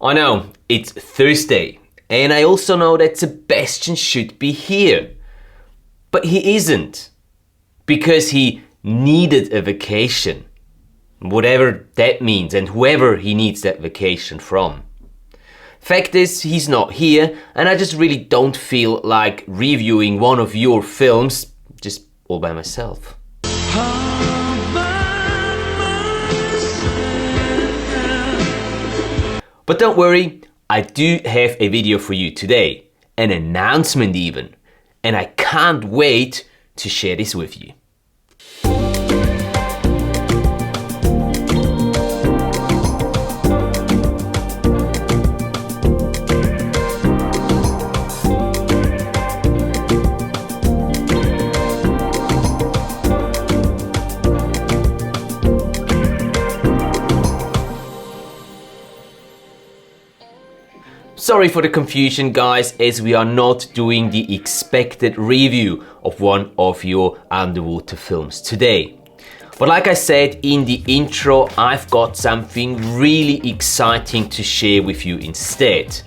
I know, it's Thursday, and I also know that Sebastian should be here. But he isn't, because he needed a vacation. Whatever that means, and whoever he needs that vacation from. Fact is, he's not here, and I just really don't feel like reviewing one of your films just all by myself. But don't worry, I do have a video for you today, an announcement even, and I can't wait to share this with you. Sorry for the confusion, guys, as we are not doing the expected review of one of your underwater films today. But like I said in the intro, I've got something really exciting to share with you instead.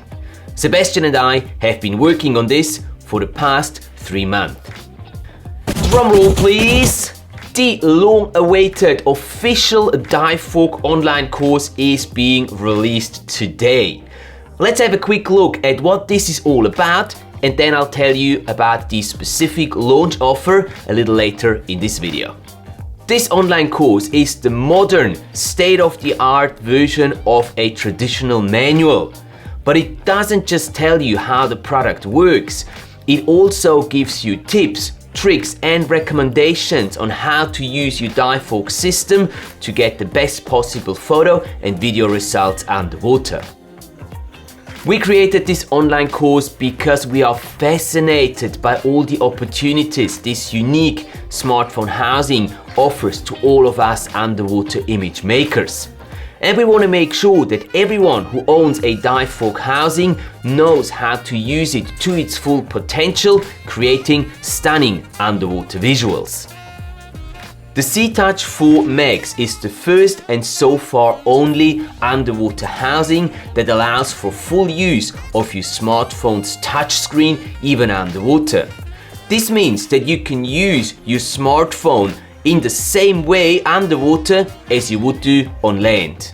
Sebastian and I have been working on this for the past 3 months. Drum roll please! The long-awaited official Divevolk online course is being released today. Let's have a quick look at what this is all about, and then I'll tell you about the specific launch offer a little later in this video. This online course is the modern, state-of-the-art version of a traditional manual. But it doesn't just tell you how the product works, it also gives you tips, tricks and recommendations on how to use your Divevolk system to get the best possible photo and video results underwater. We created this online course because we are fascinated by all the opportunities this unique smartphone housing offers to all of us underwater image makers. And we want to make sure that everyone who owns a Divevolk housing knows how to use it to its full potential, creating stunning underwater visuals. The C-Touch 4 Max is the first and so far only underwater housing that allows for full use of your smartphone's touchscreen even underwater. This means that you can use your smartphone in the same way underwater as you would do on land.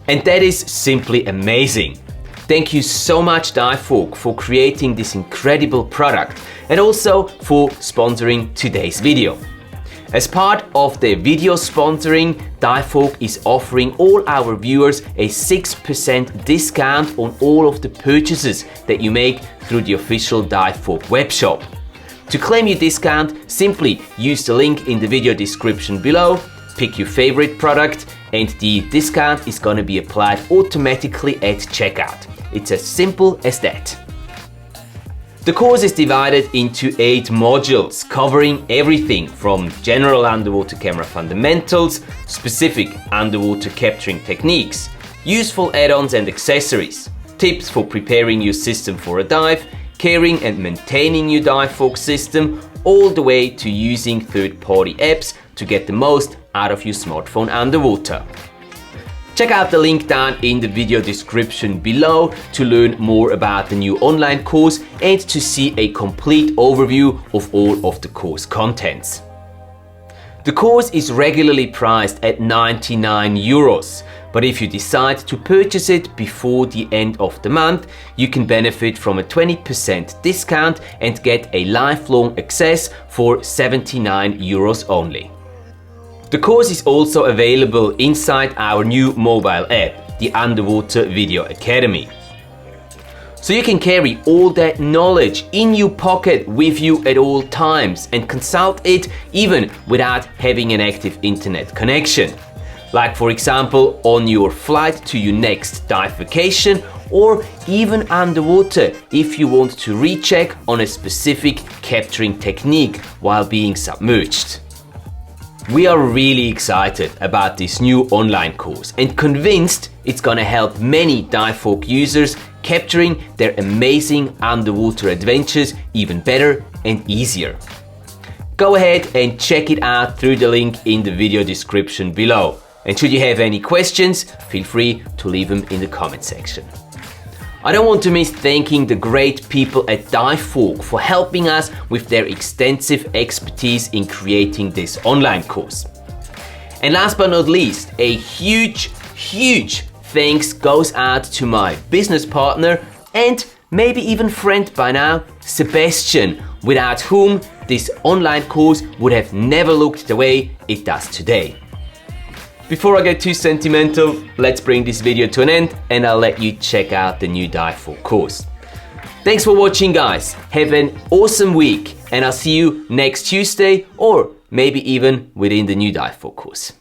And that is simply amazing. Thank you so much Divevolk for creating this incredible product and also for sponsoring today's video. As part of the video sponsoring, Divevolk is offering all our viewers a 6% discount on all of the purchases that you make through the official Divevolk webshop. To claim your discount, simply use the link in the video description below, pick your favorite product, and the discount is gonna be applied automatically at checkout. It's as simple as that. The course is divided into 8 modules, covering everything from general underwater camera fundamentals, specific underwater capturing techniques, useful add-ons and accessories, tips for preparing your system for a dive, caring and maintaining your Divevolk system, all the way to using third-party apps to get the most out of your smartphone underwater. Check out the link down in the video description below to learn more about the new online course and to see a complete overview of all of the course contents. The course is regularly priced at 99 euros, but if you decide to purchase it before the end of the month, you can benefit from a 20% discount and get a lifelong access for 79 euros only. The course is also available inside our new mobile app, the Underwater Video Academy. So you can carry all that knowledge in your pocket with you at all times and consult it even without having an active internet connection. Like for example on your flight to your next dive vacation, or even underwater if you want to recheck on a specific capturing technique while being submerged. We are really excited about this new online course and convinced it's gonna help many Divevolk users capturing their amazing underwater adventures even better and easier. Go ahead and check it out through the link in the video description below. And should you have any questions, feel free to leave them in the comment section. I don't want to miss thanking the great people at Divevolk for helping us with their extensive expertise in creating this online course. And last but not least, a huge thanks goes out to my business partner and maybe even friend by now, Sebastian, without whom this online course would have never looked the way it does today. Before I get too sentimental, let's bring this video to an end and I'll let you check out the new Divevolk course. Thanks for watching, guys. Have an awesome week and I'll see you next Tuesday or maybe even within the new Divevolk course.